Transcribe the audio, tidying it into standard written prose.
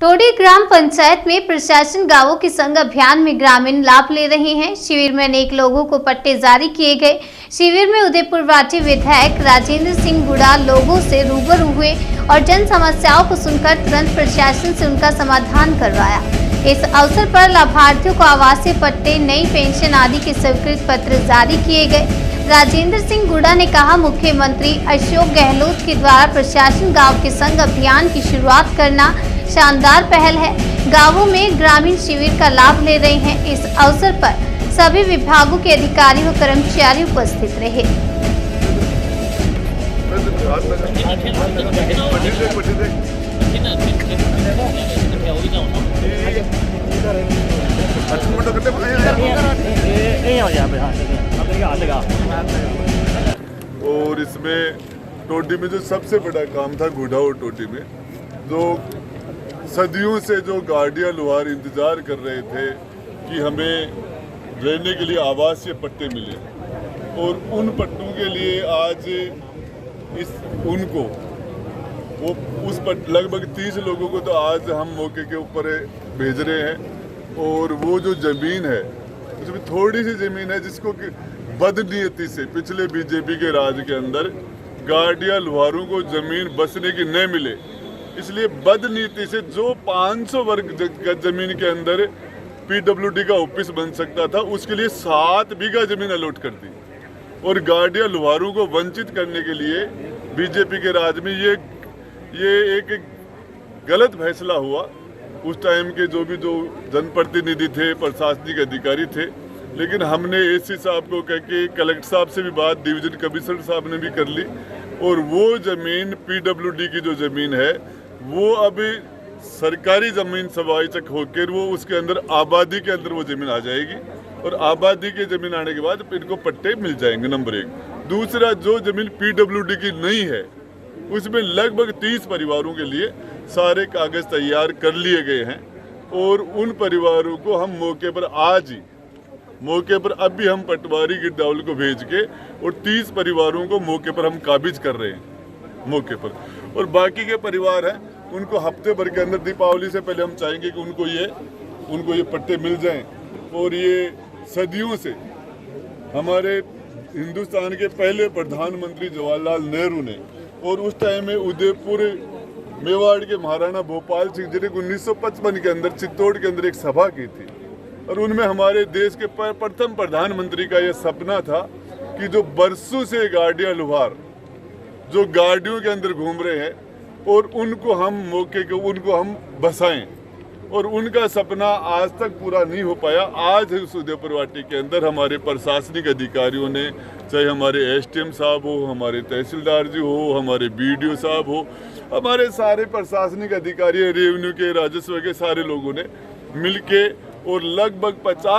टोडी ग्राम पंचायत में प्रशासन गांवों के संग अभियान में ग्रामीण लाभ ले रहे हैं। शिविर में अनेक लोगों को पट्टे जारी किए गए। शिविर में उदयपुर वाटी विधायक राजेंद्र सिंह गुड़ा लोगों से रूबरू हुए और जन समस्याओं को सुनकर तुरंत प्रशासन से उनका समाधान करवाया। इस अवसर पर लाभार्थियों को आवासीय पट्टे, नई पेंशन आदि के स्वीकृत पत्र जारी किए गए। राजेंद्र सिंह गुड़ा ने कहा, मुख्यमंत्री अशोक गहलोत के द्वारा प्रशासन गाँव के संग अभियान की शुरुआत करना शानदार पहल है। गांवों में ग्रामीण शिविर का लाभ ले रहे हैं। इस अवसर पर सभी विभागों के अधिकारी व कर्मचारी उपस्थित रहे। और इसमें टोडी में जो सबसे बड़ा काम था गुड़ाओ टोडी में, जो सदियों से जो गाड़ियाँ लुहार इंतज़ार कर रहे थे कि हमें रहने के लिए आवासीय पट्टे मिले, और उन पट्टों के लिए आज उनको लगभग 30 लोगों को तो आज हम मौके के ऊपर भेज रहे हैं। और वो जो ज़मीन है उसमें थोड़ी सी ज़मीन है जिसको बदनीयती से पिछले बीजेपी के राज के अंदर गाड़ियाँ लुहारों को ज़मीन बसने की न मिले, इसलिए बदनीति से जो 500 वर्ग जमीन के अंदर पीडब्ल्यूडी का ऑफिस बन सकता था, उसके लिए 7 बीघा जमीन अलॉट कर दी। और गाड़ियाँ लुहारों को वंचित करने के लिए बीजेपी के राज में ये एक गलत फैसला हुआ। उस टाइम के जो जनप्रतिनिधि थे, प्रशासनिक अधिकारी थे, लेकिन हमने एससी साहब को कह के कलेक्टर साहब से भी बात, डिवीजन कमिश्नर साहब ने भी कर ली, और वो ज़मीन पीडब्ल्यूडी की जो ज़मीन है वो अभी सरकारी ज़मीन सवाई चक होकर वो उसके अंदर आबादी के अंदर वो ज़मीन आ जाएगी, और आबादी की ज़मीन आने के बाद इनको पट्टे मिल जाएंगे, नंबर 1। दूसरा, जो ज़मीन पीडब्ल्यूडी की नहीं है उसमें लगभग 30 परिवारों के लिए सारे कागज़ तैयार कर लिए गए हैं, और उन परिवारों को हम मौके पर अभी हम पटवारी गिरदावल को भेज के और 30 परिवारों को मौके पर हम काबिज कर रहे हैं मौके पर। और बाकी के परिवार हैं उनको हफ्ते भर के अंदर, दीपावली से पहले हम चाहेंगे कि उनको ये पट्टे मिल जाएं। और ये सदियों से हमारे हिंदुस्तान के पहले प्रधानमंत्री जवाहरलाल नेहरू ने, और उस टाइम में उदयपुर मेवाड़ के महाराणा भोपाल सिंह जी ने 1955 के अंदर चित्तौड़ के अंदर एक सभा की थी, और उनमें हमारे देश के प्रथम प्रधानमंत्री का यह सपना था कि जो बरसों से गाड़ियाँ लुहार जो गाड़ियों के अंदर घूम रहे हैं, और उनको हम बसाएं, और उनका सपना आज तक पूरा नहीं हो पाया। आज उस उदयपुर वाटी के अंदर हमारे प्रशासनिक अधिकारियों ने, चाहे हमारे एसडीएम साहब हो, हमारे तहसीलदार जी हो, हमारे बीडीओ साहब हो, हमारे सारे प्रशासनिक अधिकारी, रेवेन्यू के, राजस्व के सारे लोगों ने मिलके और लगभग 50